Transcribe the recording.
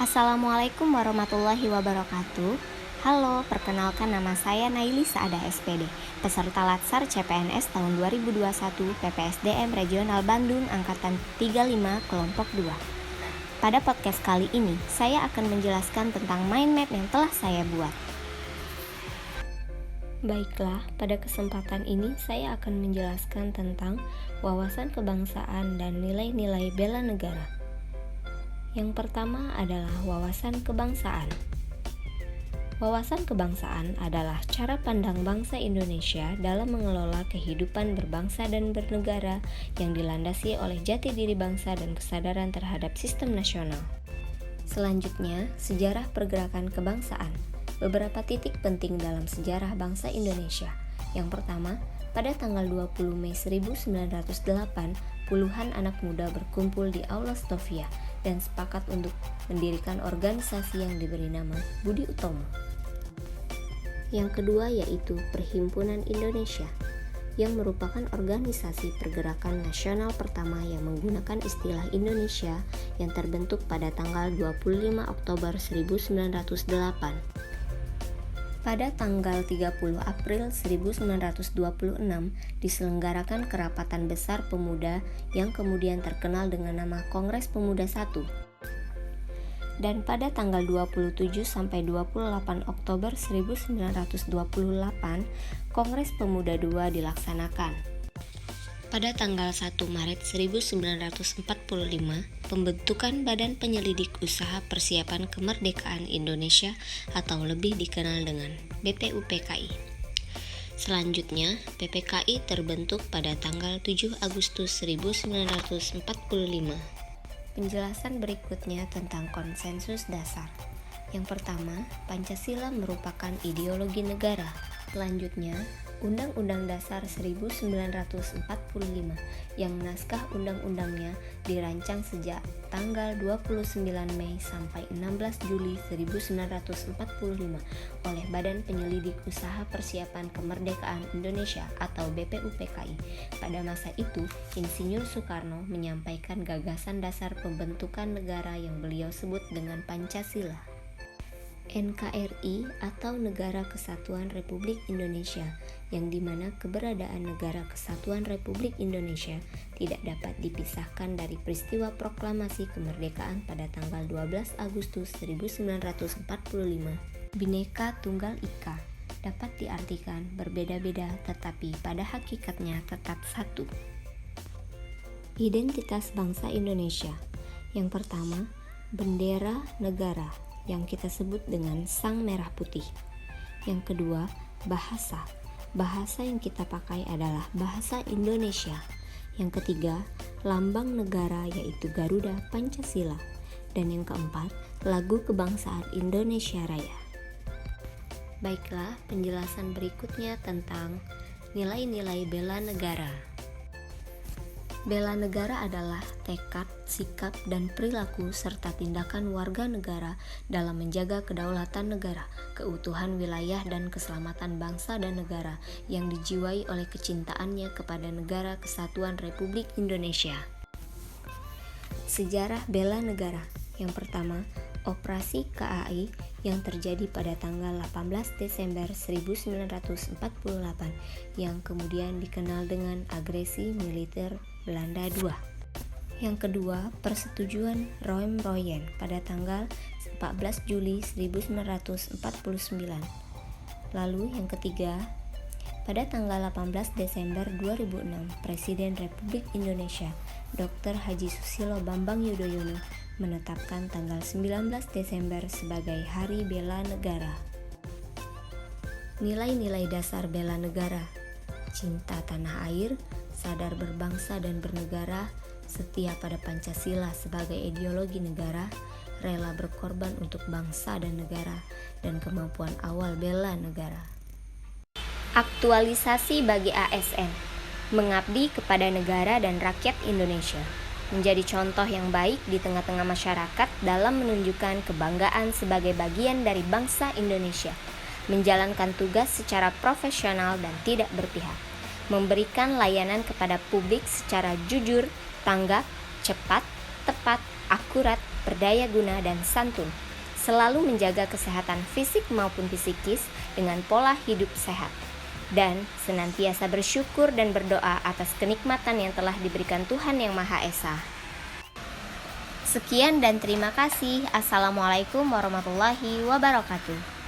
Assalamualaikum warahmatullahi wabarakatuh. Halo, perkenalkan nama saya Naili Saadah SPD, peserta Latsar CPNS tahun 2021 PPSDM Regional Bandung Angkatan 35 Kelompok 2. Pada podcast kali ini, saya akan menjelaskan tentang mind map yang telah saya buat. Baiklah, pada kesempatan ini saya akan menjelaskan tentang wawasan kebangsaan dan nilai-nilai bela negara. Yang pertama adalah wawasan kebangsaan. Wawasan kebangsaan adalah cara pandang bangsa Indonesia dalam mengelola kehidupan berbangsa dan bernegara yang dilandasi oleh jati diri bangsa dan kesadaran terhadap sistem nasional. Selanjutnya, sejarah pergerakan kebangsaan. Beberapa titik penting dalam sejarah bangsa Indonesia. Yang pertama, pada tanggal 20 Mei 1908, puluhan anak muda berkumpul di Aula Stovia dan sepakat untuk mendirikan organisasi yang diberi nama Budi Utomo. Yang kedua yaitu Perhimpunan Indonesia, yang merupakan organisasi pergerakan nasional pertama yang menggunakan istilah Indonesia yang terbentuk pada tanggal 25 Oktober 1908. Pada tanggal 30 April 1926 diselenggarakan kerapatan besar pemuda yang kemudian terkenal dengan nama Kongres Pemuda I. Dan pada tanggal 27 sampai 28 Oktober 1928 Kongres Pemuda II dilaksanakan. Pada tanggal 1 Maret 1945, pembentukan Badan Penyelidik Usaha Persiapan Kemerdekaan Indonesia atau lebih dikenal dengan BPUPKI. Selanjutnya, PPKI terbentuk pada tanggal 7 Agustus 1945. Penjelasan berikutnya tentang konsensus dasar. Yang pertama, Pancasila merupakan ideologi negara. Selanjutnya, Undang-Undang Dasar 1945 yang naskah undang-undangnya dirancang sejak tanggal 29 Mei sampai 16 Juli 1945 oleh Badan Penyelidik Usaha Persiapan Kemerdekaan Indonesia atau BPUPKI. Pada masa itu, Insinyur Soekarno menyampaikan gagasan dasar pembentukan negara yang beliau sebut dengan Pancasila. NKRI atau Negara Kesatuan Republik Indonesia, yang dimana keberadaan Negara Kesatuan Republik Indonesia tidak dapat dipisahkan dari peristiwa proklamasi kemerdekaan pada tanggal 12 Agustus 1945. Bhinneka Tunggal Ika dapat diartikan berbeda-beda tetapi pada hakikatnya tetap satu. Identitas bangsa Indonesia. Yang pertama, bendera negara yang kita sebut dengan Sang Merah Putih. Yang kedua, bahasa. Bahasa yang kita pakai adalah bahasa Indonesia. Yang ketiga, lambang negara yaitu Garuda Pancasila. Dan yang keempat, lagu kebangsaan Indonesia Raya. Baiklah, penjelasan berikutnya tentang nilai-nilai bela negara. Bela negara adalah tekad, sikap, dan perilaku serta tindakan warga negara dalam menjaga kedaulatan negara, keutuhan wilayah, dan keselamatan bangsa dan negara yang dijiwai oleh kecintaannya kepada Negara Kesatuan Republik Indonesia. Sejarah bela negara. Yang pertama, Operasi KAI yang terjadi pada tanggal 18 Desember 1948 yang kemudian dikenal dengan agresi militer Belanda II. Yang kedua, persetujuan Roem-Royen pada tanggal 14 Juli 1949. Lalu yang ketiga, pada tanggal 18 Desember 2006, Presiden Republik Indonesia Dr. Haji Susilo Bambang Yudhoyono menetapkan tanggal 19 Desember sebagai Hari Bela Negara. Nilai-nilai dasar bela negara: cinta tanah air, sadar berbangsa dan bernegara, setia pada Pancasila sebagai ideologi negara, rela berkorban untuk bangsa dan negara, dan kemampuan awal bela negara. Aktualisasi bagi ASN, mengabdi kepada negara dan rakyat Indonesia, menjadi contoh yang baik di tengah-tengah masyarakat dalam menunjukkan kebanggaan sebagai bagian dari bangsa Indonesia, menjalankan tugas secara profesional dan tidak berpihak, memberikan layanan kepada publik secara jujur, tanggap, cepat, tepat, akurat, berdaya guna, dan santun. Selalu menjaga kesehatan fisik maupun psikis dengan pola hidup sehat. Dan senantiasa bersyukur dan berdoa atas kenikmatan yang telah diberikan Tuhan Yang Maha Esa. Sekian dan terima kasih. Assalamualaikum warahmatullahi wabarakatuh.